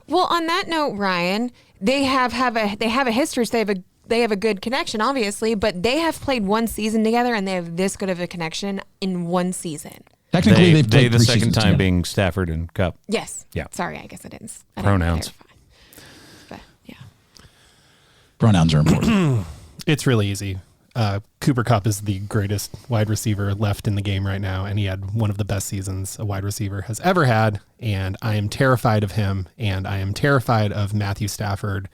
Well, on that note, Ryan, they have a history, so they have a good connection, obviously, but they have played one season together, and they have this good of a connection in one season. Technically, they've played the 3 second seasons time together. being Stafford and Kupp. Yes. Yeah. Sorry, I guess I didn't. Pronouns. But yeah. Pronouns are important. It's really easy. Cooper Kupp is the greatest wide receiver left in the game right now, and he had one of the best seasons a wide receiver has ever had, and I am terrified of him, and I am terrified of Matthew Stafford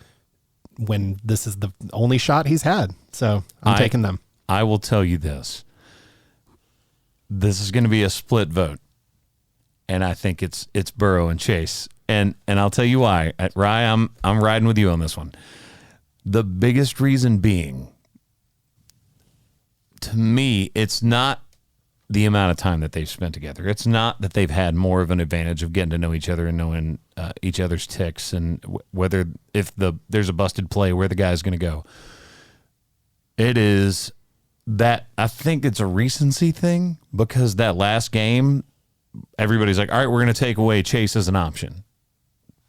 when this is the only shot he's had. So I'm taking them. I will tell you this. This is going to be a split vote, and I think it's Burrow and Chase, and I'll tell you why. Rye, I'm riding with you on this one. The biggest reason being, to me, it's not the amount of time that they've spent together. It's not that they've had more of an advantage of getting to know each other and knowing each other's ticks and whether if there's a busted play, where the guy's going to go. It is that I think it's a recency thing, because that last game, everybody's like, all right, we're going to take away Chase as an option,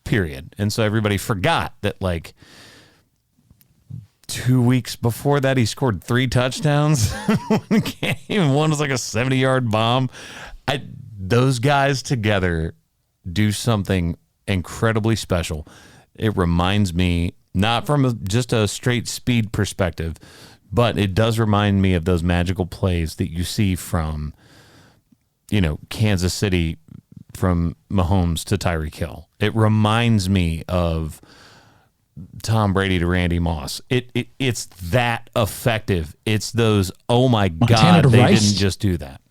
period. And so everybody forgot that, like, 2 weeks before that, he scored 3 touchdowns in the game. One was like a 70-yard bomb. Those guys together do something incredibly special. It reminds me, not from just a straight speed perspective, but it does remind me of those magical plays that you see from, Kansas City, from Mahomes to Tyreek Hill. It reminds me of Tom Brady to Randy Moss. It's that effective. It's those, oh my God, they didn't just do that.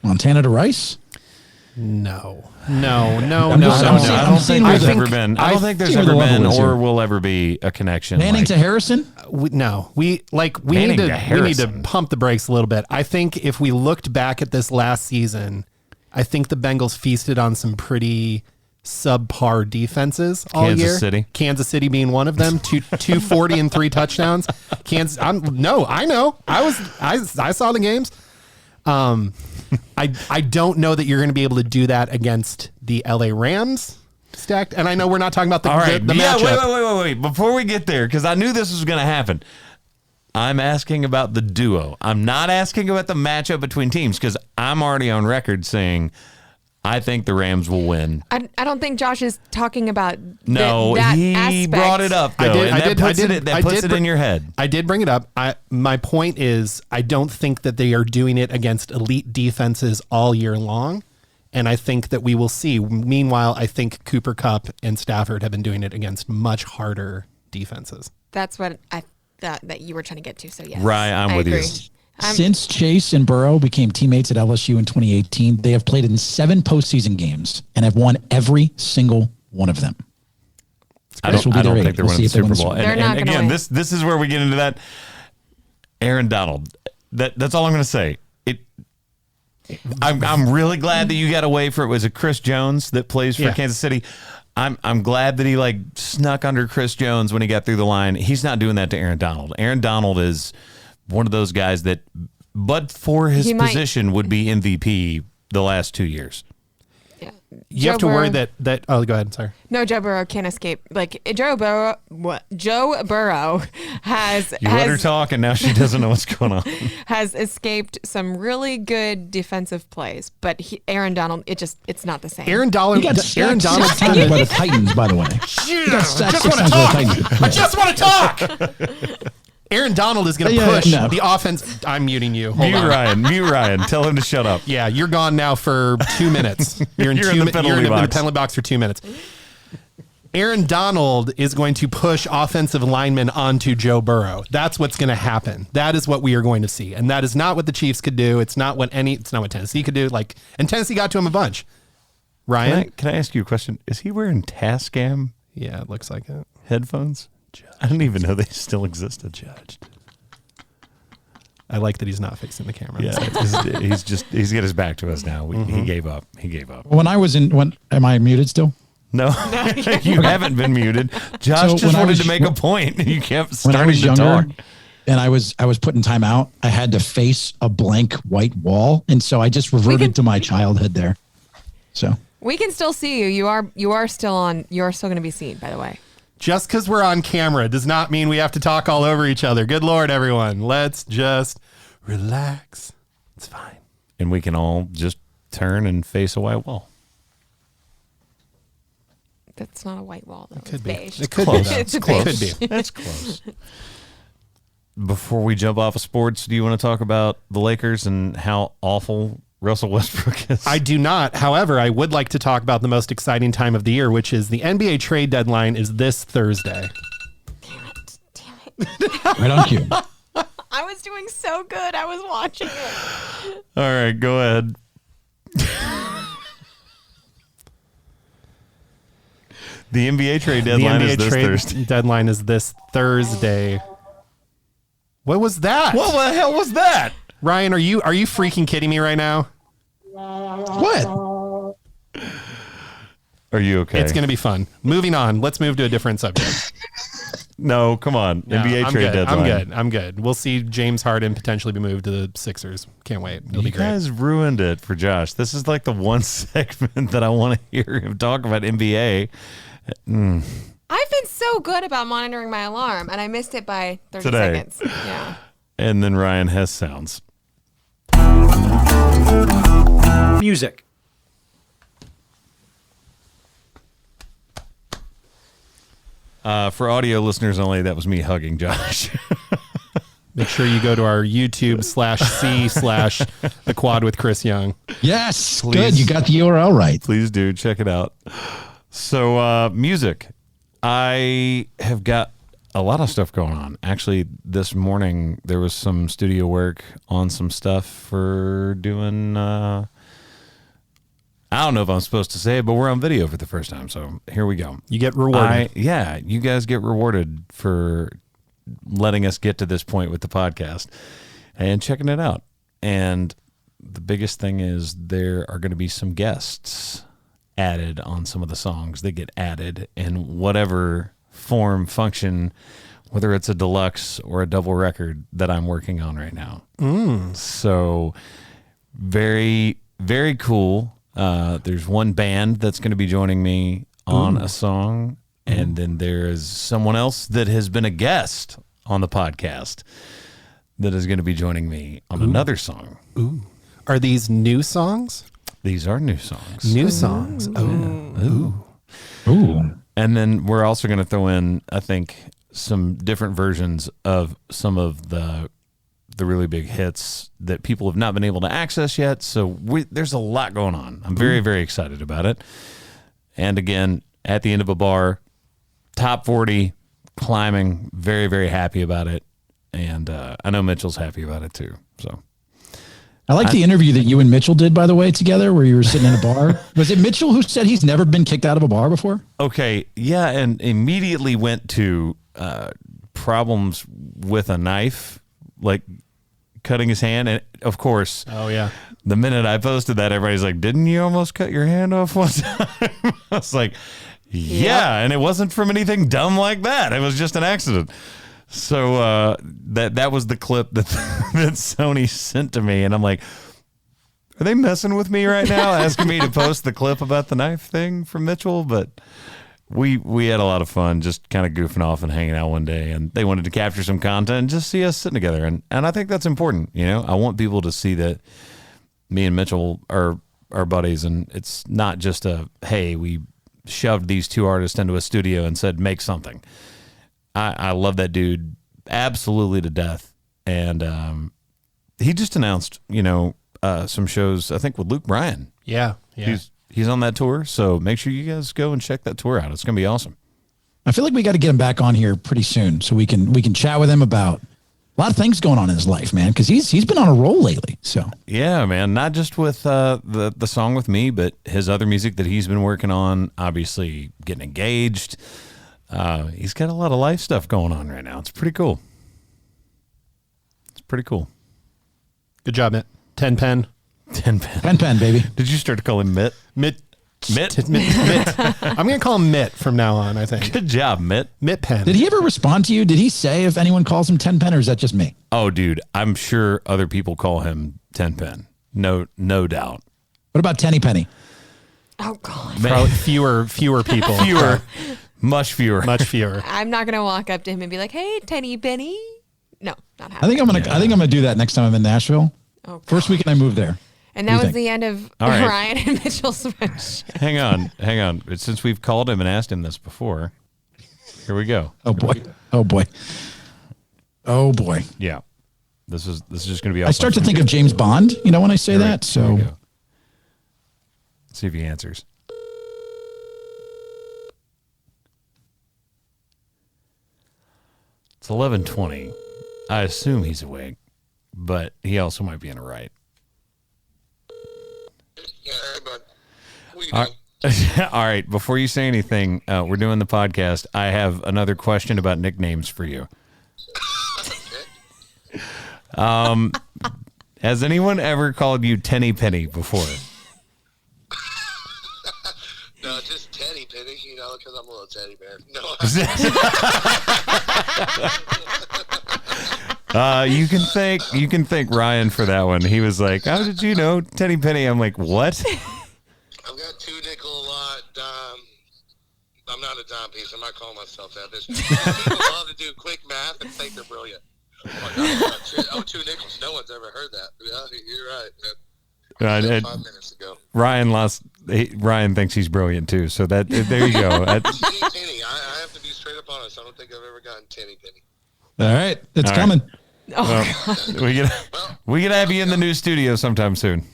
Montana to Rice? No. I don't think there's ever been or will ever be a connection. Manning to Harrison? We need to pump the brakes a little bit. I think if we looked back at this last season, I think the Bengals feasted on some pretty subpar defenses all year. Kansas City being one of them. 240 and 3 touchdowns. I know. I saw the games. I don't know that you're going to be able to do that against the LA Rams stacked. And I know we're not talking about the matchup. Wait. Before we get there, because I knew this was going to happen. I'm asking about the duo. I'm not asking about the matchup between teams, because I'm already on record saying I think the Rams will win. I don't think Josh is talking about that he aspect. Brought it up, though, that puts it in your head. I did bring it up. My point is, I don't think that they are doing it against elite defenses all year long, and I think that we will see. Meanwhile, I think Cooper Kupp and Stafford have been doing it against much harder defenses. That's what I thought that you were trying to get to, so yes. Right, I'm with you. Since Chase and Burrow became teammates at LSU in 2018, they have played in 7 postseason games and have won every single one of them. I don't think they're winning the Super Bowl. And again, win. This is where we get into that. Aaron Donald. That's all I'm going to say. I'm really glad that you got away for it. Was it Chris Jones that plays for Kansas City? I'm glad that he snuck under Chris Jones when he got through the line. He's not doing that to Aaron Donald. Aaron Donald is one of those guys that, but for his position, would be MVP the last 2 years. Yeah. You have to worry that. Oh, go ahead. Sorry. No, Joe Burrow can't escape. Joe Burrow has. You let her talk, and now she doesn't know what's going on. Has escaped some really good defensive plays, but Aaron Donald, it's not the same. Aaron Donald by the Titans, by the way. I just want to talk. Aaron Donald is going to push the offense. I'm muting you. Hold on. Mute Ryan. Tell him to shut up. Yeah, you're gone now for 2 minutes. You're in the penalty box for 2 minutes. Aaron Donald is going to push offensive linemen onto Joe Burrow. That's what's going to happen. That is what we are going to see, and that is not what the Chiefs could do. It's not what Tennessee could do. And Tennessee got to him a bunch. Ryan, can I ask you a question? Is he wearing Tascam? Yeah, it looks like it. Headphones? I didn't even know they still existed. Judged. I like that he's not facing the camera. Yeah, he's got his back to us now. He gave up. Am I muted still? No, you haven't been muted. Josh just wanted to make a point. You kept starting to talk. And I was put in timeout. I had to face a blank white wall, and so I just reverted to my childhood there. So we can still see you. You are still on. You are still going to be seen. By the way. Just because we're on camera does not mean we have to talk all over each other. Good Lord, everyone. Let's just relax. It's fine. And we can all just turn and face a white wall. That's not a white wall, though. It could be. Beige. It could be. It's close. It could be. That's close. before we jump off of sports, do you want to talk about the Lakers and how awful Russell Westbrook is? I do not. However, I would like to talk about the most exciting time of the year, which is the NBA trade deadline is this Thursday. Damn it. Right on cue. I was doing so good. I was watching it. All right, go ahead. The NBA trade deadline is this Thursday. Deadline is this Thursday. What was that? What the hell was that? Ryan, are you freaking kidding me right now? What? Are you okay? It's going to be fun. Moving on. Let's move to a different subject. No, come on. No, NBA trade deadline. I'm good. We'll see James Harden potentially be moved to the Sixers. Can't wait. It'll be great. You guys ruined it for Josh. This is like the one segment that I want to hear him talk about NBA. I've been so good about monitoring my alarm, and I missed it by 30 seconds. Yeah. And then Ryan has sounds. Music. For audio listeners only, that was me hugging Josh. Make sure you go to our YouTube /C/The Quad with Chris Young. Yes. Please. Good. You got the URL right. Please do. Check it out. So, music. I have got a lot of stuff going on. Actually, this morning, there was some studio work on some stuff for doing... I don't know if I'm supposed to say it, but we're on video for the first time, so here we go. You get rewarded. You guys get rewarded for letting us get to this point with the podcast and checking it out. And the biggest thing is there are going to be some guests added on some of the songs that get added in whatever form, function, whether it's a deluxe or a double record that I'm working on right now. So very, very cool. There's one band that's going to be joining me on a song, and then there is someone else that has been a guest on the podcast that is going to be joining me on another song. Ooh. Are these new songs? These are new songs. New songs. Oh. Ooh. And then we're also going to throw in, I think, some different versions of some of the really big hits that people have not been able to access yet. So there's a lot going on. I'm very, very excited about it. And again, at the end of a bar, top 40, climbing, very, very happy about it. And I know Mitchell's happy about it too. So I like the interview that you and Mitchell did, by the way, together, where you were sitting in a bar. Was it Mitchell who said he's never been kicked out of a bar before? Okay. Yeah. And immediately went to problems with a knife, like cutting his hand. And of course, the minute I posted that, everybody's like, didn't you almost cut your hand off one time? I was like, yeah. And it wasn't from anything dumb like that. It was just an accident. So that was the clip that Sony sent to me. And I'm like, are they messing with me right now? Asking me to post the clip about the knife thing from Mitchell? But we had a lot of fun just kind of goofing off and hanging out one day, and they wanted to capture some content and just see us sitting together. And I think that's important. You know, I want people to see that me and Mitchell are buddies, and it's not just hey, we shoved these two artists into a studio and said, make something. I love that dude absolutely to death. And he just announced, some shows, I think, with Luke Bryan. Yeah. He's on that tour, so make sure you guys go and check that tour out. It's going to be awesome. I feel like we got to get him back on here pretty soon so we can chat with him about a lot of things going on in his life, man, because he's been on a roll lately. So yeah, man, not just with the song with me, but his other music that he's been working on. Obviously, getting engaged. He's got a lot of life stuff going on right now. It's pretty cool. Good job, Mitt. Tenpen, baby. Did you start to call him Mitt? Mitt. I'm going to call him Mitt from now on, I think. Good job, Mitt. Mitt Pen. Did he ever respond to you? Did he say if anyone calls him Tenpen, or is that just me? Oh, dude, I'm sure other people call him Tenpen. No doubt. What about Tenpenny? Oh, God. Probably fewer people. Much fewer. I'm not going to walk up to him and be like, hey, Tenpenny. No, not happening. I think I'm gonna do that next time I'm in Nashville. Oh, First weekend I move there. And that was the end of right. Ryan and Mitchell's friendship. Hang on. Since we've called him and asked him this before, here we go. Oh boy. Oh boy. Yeah. This is just going to be. I start to think of James Bond. When I say that. So let's see if he answers. It's 11:20. I assume he's awake, but he also might be in a right. Yeah, hey, bud. What All right. Before you say anything, we're doing the podcast. I have another question about nicknames for you. Has anyone ever called you Tenpenny before? No, just Tenpenny, because I'm a little teddy bear. No. You can thank Ryan for that one. He was like, "How did you know Tenpenny?" I'm like, "What?" I've got 2 nickel, a lot, dime. I'm not a dime piece. I'm not calling myself that. People love to do quick math and think they're brilliant. Oh, 2 nickels. No one's ever heard that. Yeah, you're right. 5 minutes ago. Ryan thinks he's brilliant too. So there you go. Tenny. I have to be straight up honest. I don't think I've ever gotten Tenpenny. All right, it's All coming. Right. We gotta have you in the new studio sometime soon.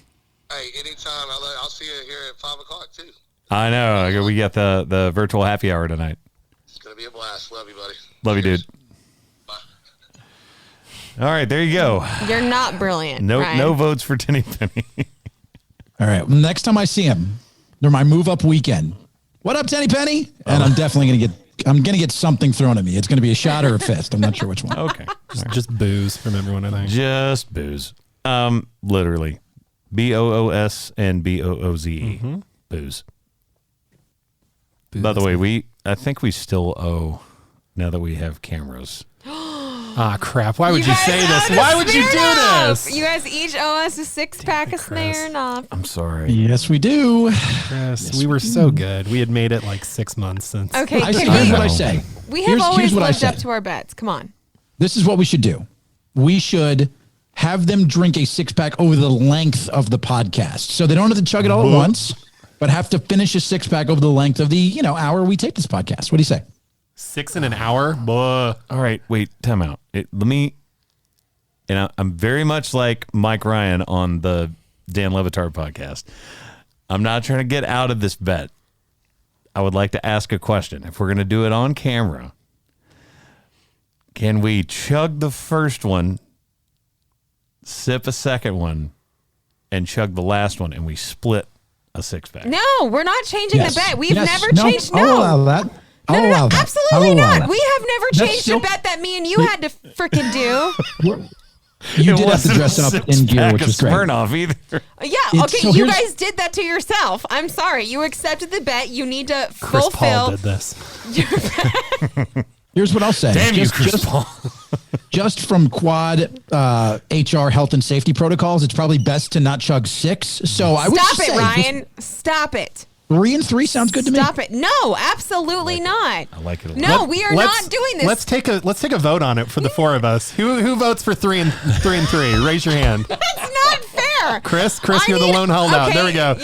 Hey, anytime. I'll see you here at 5 o'clock too. I know. We got the virtual happy hour tonight. It's gonna be a blast. Love you, buddy. Love you, dude. Bye. All right, there you go. You're not brilliant. No votes for Tenpenny. All right, well, next time I see him during my move up weekend, what up, Tenpenny? And I'm definitely gonna get something thrown at me. It's gonna be a shot or a fist. I'm not sure which one. Okay, just booze from everyone. I think just booze. Literally, BOOS and BOOZE. Booze. By the way, I think we still owe, now that we have cameras. Ah, crap. Why would you say this? Why would you do this? You guys each owe us a 6-pack of Smirnoff. I'm sorry. Yes, we do. Chris, we were so good. We had made it like 6 months since. Okay, here's what I say. We have always lived up to our bets. Come on. This is what we should do. We should have them drink a 6-pack over the length of the podcast. So they don't have to chug it all at once, but have to finish a 6-pack over the length of the hour we tape this podcast. What do you say? 6 in an hour? Buh. All right, wait, time out. I'm very much like Mike Ryan on the Dan Levitard podcast. I'm not trying to get out of this bet. I would like to ask a question. If we're going to do it on camera, can we chug the first one, sip a second one, and chug the last one, and we split a 6-pack? No, we're not changing the bet. We've never changed. I'll allow that. No, absolutely not. We have never changed a bet that me and you had to freaking do. You did have to dress up in gear, which was great. Smirnoff either. Yeah, okay, you guys did that to yourself. I'm sorry. You accepted the bet. You need to Chris fulfill. Paul did this. Here's what I'll say. Damn you, Chris Paul. Just from quad HR health and safety protocols, it's probably best to not chug 6. So I would Stop say it, Ryan. Stop it. 3 and 3 sounds good to me. Stop it. No, absolutely not. I like it a lot. No, we are not doing this. Let's take a vote on it for the 4 of us. Who votes for 3 and 3? Raise your hand. That's not fair. Chris, you're the lone holdout. Okay, there we go.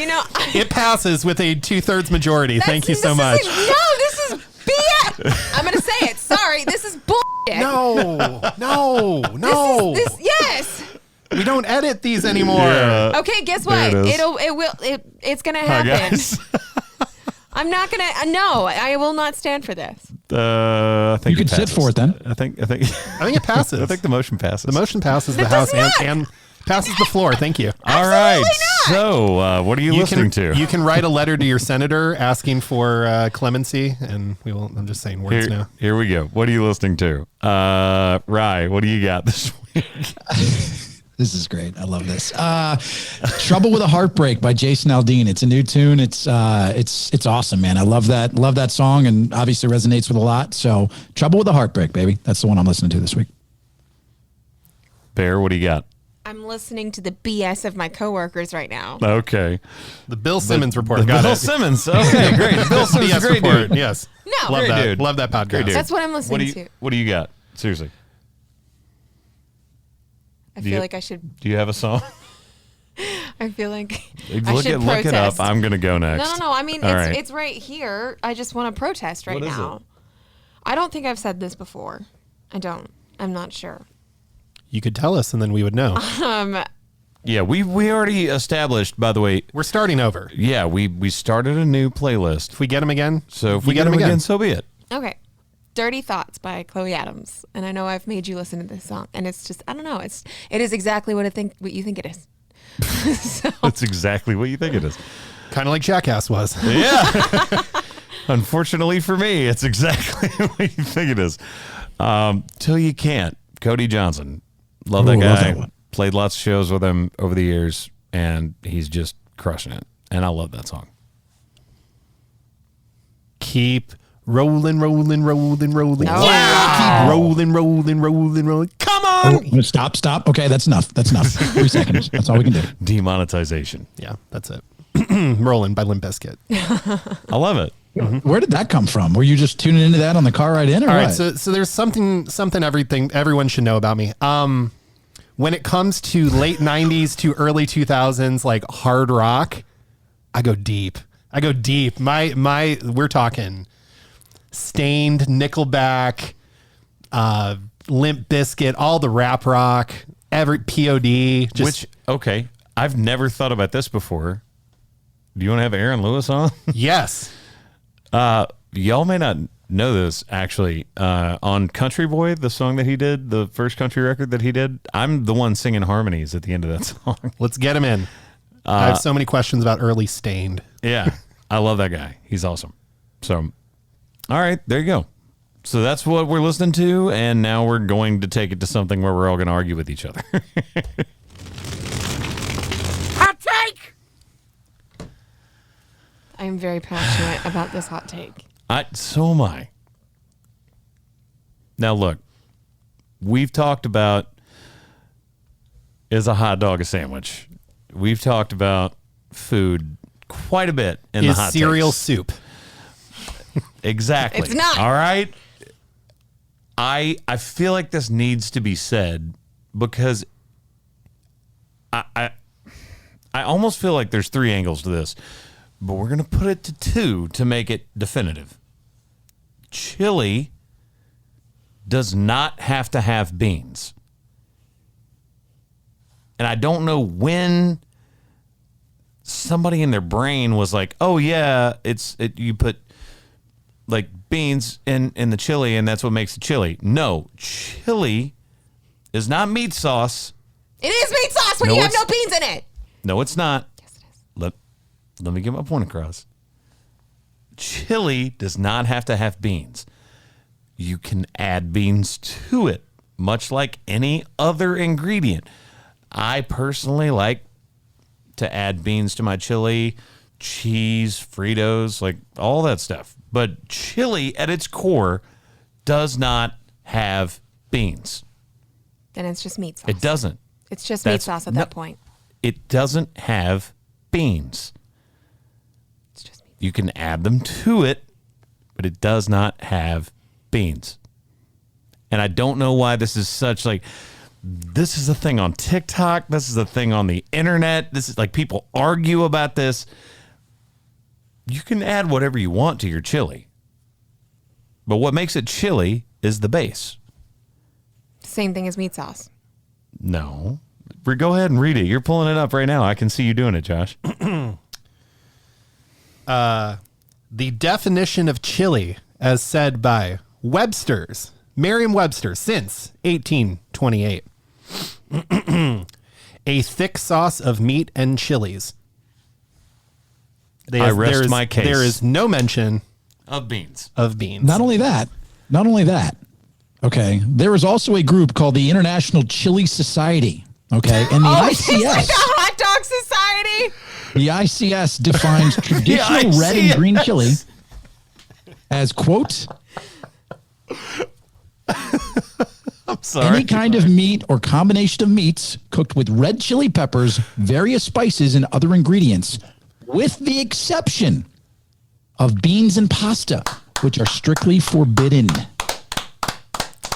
It passes with a 2/3 majority. Thank you so much. This is BS. I'm going to say it. Sorry. This is bullshit. No. Yes. We don't edit these anymore. Yeah. Okay, guess what? It's gonna happen. I'm not gonna. No, I will not stand for this. I think you can sit for it then. I think it passes. I think the motion passes. The motion passes the House and passes the floor. Thank you. All right. So, what are you listening to? You can write a letter to your senator asking for clemency, and we will. I'm just saying words now. Here we go. What are you listening to? Rye, what do you got this week? This is great. I love this. Trouble with a Heartbreak by Jason Aldean. It's a new tune. It's awesome, man. I love that song, and obviously resonates with a lot. So Trouble with a Heartbreak, baby. That's the one I'm listening to this week. Bear, what do you got? I'm listening to the BS of my coworkers right now. Okay. The Bill Simmons report. Bill Simmons. Okay, great. Bill Simmons, BS great report. dude. Yes. No. Love Great that. dude. Love that podcast. Great dude. That's what I'm listening to. What do you got? Seriously. I feel like I should. Do you have a song? I feel like Look it up. I'm going to go next. No. I mean, it's right here. I just want to protest right now. I don't think I've said this before. I don't. I'm not sure. You could tell us, and then we would know. Yeah, we already established, by the way. We're starting over. Yeah, we started a new playlist. If we get them again. So if we get them again, so be it. Okay. Dirty Thoughts by Chloe Adams. And I know I've made you listen to this song. And it's just, I don't know. It is exactly what you think it is. So. That's exactly what you think it is. Kind of like Jackass was. Yeah. Unfortunately for me, it's exactly what you think it is. Till You Can't. Cody Johnson. Love that guy. Love that one. Played lots of shows with him over the years, and he's just crushing it. And I love that song. Keep rolling. Oh. Keep rolling. Come on. Oh, stop. Okay, that's enough. 3 seconds. That's all we can do. Demonetization. Yeah, that's it. Rolling by Limp Bizkit. I love it. Where did that come from? Were you just tuning into that on the car ride in, or All right, what? so there's something everyone should know about me. When it comes to late 90s to early 2000s, like hard rock, I go deep. We're talking Stained, Nickelback, Limp Bizkit, all the rap rock, every POD. Okay, I've never thought about this before. Do you want to have Aaron Lewis on? Yes. Y'all may not know this, actually. On Country Boy, the song that he did, the first country record that he did, I'm the one singing harmonies at the end of that song. Let's get him in. I have so many questions about early Stained. Yeah, I love that guy. He's awesome. So, all right, there you go. So that's what we're listening to, and now we're going to take it to something where we're all going to argue with each other. Hot take! I am very passionate about this hot take. So am I. Now, look, we've talked about, is a hot dog a sandwich? We've talked about food quite a bit in the hot cereal takes. soup. Exactly. It's not. All right. I feel like this needs to be said because I almost feel like there's 3 angles to this, but we're going to put it to 2 to make it definitive. Chili does not have to have beans. And I don't know when somebody in their brain was like, "Oh yeah, you put like beans in the chili and that's what makes it chili." No, chili is not meat sauce. It is meat sauce when you have no beans in it. No, it's not. Yes, it is. Let me get my point across. Chili does not have to have beans. You can add beans to it, much like any other ingredient. I personally like to add beans to my chili, cheese, Fritos, like all that stuff. But chili at its core does not have beans. Then it's just meat sauce. It doesn't. It's just meat sauce at that point. It doesn't have beans. It's just meat. You can add them to it, but it does not have beans. And I don't know why this is such like, this is a thing on TikTok. This is a thing on the internet. This is like people argue about this. You can add whatever you want to your chili. But what makes it chili is the base. Same thing as meat sauce. No. Go ahead and read it. You're pulling it up right now. I can see you doing it, Josh. The definition of chili, as said by Webster's, Merriam-Webster, since 1828. A thick sauce of meat and chilies. I rest my case. There is no mention Of beans. Not only that. Okay. There is also a group called the International Chili Society. Okay. And the It's like ICS. the Hot Dog Society. The ICS defines traditional red and green chili as, quote, I'm sorry. any kind of meat or combination of meats cooked with red chili peppers, various spices, and other ingredients, with the exception of beans and pasta, which are strictly forbidden.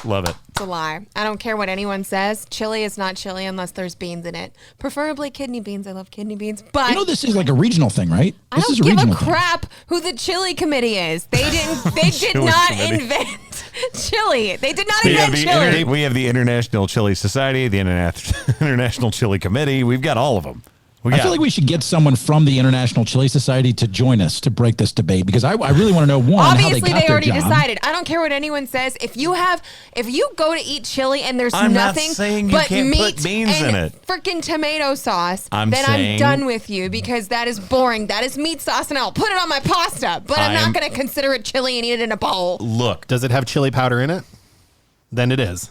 Love it. It's a lie. I don't care what anyone says. Chili is not chili unless there's beans in it. Preferably kidney beans. I love kidney beans. But You know, this is like a regional thing, right? I This don't is a give a regional thing. crap who the chili committee is. They did Chili not committee. invent chili. They did not invent chili. We have the International Chili Society, the International Chili Committee. We've got all of them. I feel like we should get someone from the International Chili Society to join us to break this debate because I really want to know Obviously, how they already their job. decided. I don't care what anyone says. If you go to eat chili and there's I'm nothing not saying you but can't meat put beans and in it. freaking tomato sauce, I'm then saying- I'm done with you because that is boring. That is meat sauce, and I'll put it on my pasta. But I'm not going to consider it chili and eat it in a bowl. Look, Does it have chili powder in it? Then it is.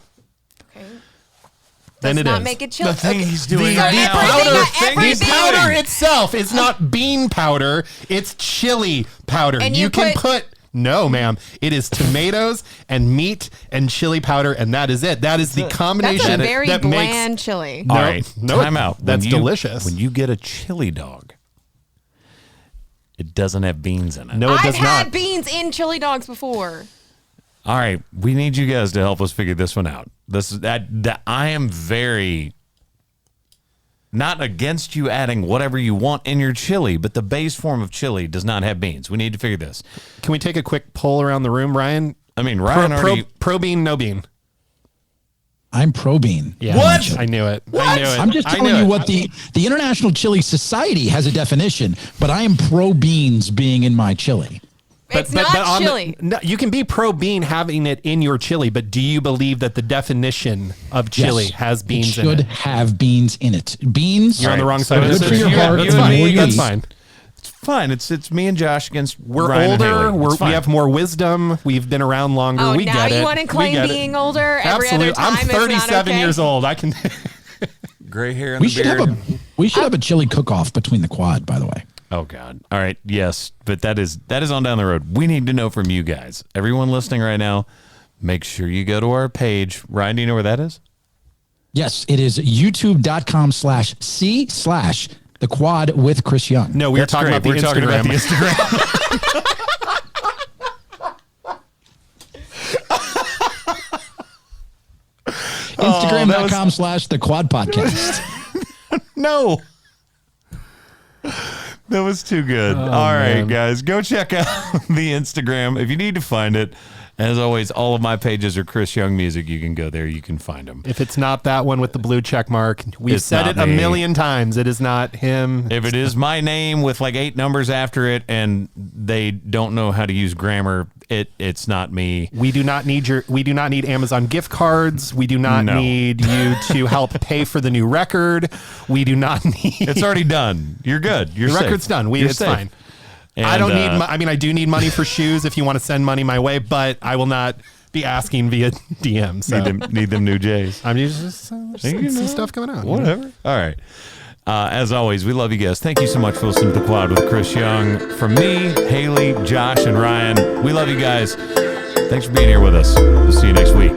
Then Does it not is. make it chili. the thing he's doing The right now. everything- powder itself is not bean powder. It's chili powder. And you you can put- put no, ma'am. It is tomatoes and meat and chili powder, and that is it. That is the combination That's a very that bland makes. chili. All right, time out. That's delicious. When you get a chili dog, it doesn't have beans in it. No, it I've does had not. beans in chili dogs before. All right, we need you guys to help us figure this one out. This is that I am very not against you adding whatever you want in your chili, but the base form of chili does not have beans. We need to figure this. Can we take a quick poll around the room, Ryan? I mean, Ryan already. Pro bean, no bean. I'm pro bean. Yeah, What? I knew it. I knew it. I'm just telling you what the International Chili Society has a definition, but I am pro beans being in my chili. It's not on chili. no, you can be pro bean having it in your chili, but do you believe that the definition of chili Yes, has beans it in should it? have beans in it. Beans. You're on the wrong side of Good this. for your you- heart. you It's and fine. me, We're That's eat. fine. It's fine. It's me and Josh against We're Ryan and older. Haley. It's We fine. have more wisdom. We've been around longer. Oh, we now get it. you want to We claim get it. being older every Absolutely. other time? I'm It's not 37 okay? years old. I can. gray hair and We the should beard. have a chili cook-off between the quad, by the way. Oh God! All right, yes, but that is on down the road. We need to know from you guys, everyone listening right now. Make sure you go to our page. Ryan, do you know where that is? Yes, it is youtube.com/c/the quad with Chris Young. No, we were That's talking great. about the We're talking about the Instagram. Instagram.com/the quad podcast. No, that was too good. All right, man. guys, go check out the Instagram if you need to find it. As always, all of my pages are Chris Young Music. You can go there. You can find them. If it's not that one with the blue check mark, we've It's said not it a me. million times. It is not him. If it is my name with like 8 numbers after it and they don't know how to use grammar, it's not me. We do not need Amazon gift cards. We do not No. need you to help pay for the new record. We do not need. It's already done. You're good. You're the safe. record's done. You're It's safe. fine. And, I don't need. I do need money for shoes if you want to send money my way, but I will not be asking via DM. So need them new J's. I'm just some stuff coming out. Whatever. All right. As always, we love you guys. Thank you so much for listening to The Quad with Chris Young. From me, Haley, Josh, and Ryan, we love you guys. Thanks for being here with us. We'll see you next week.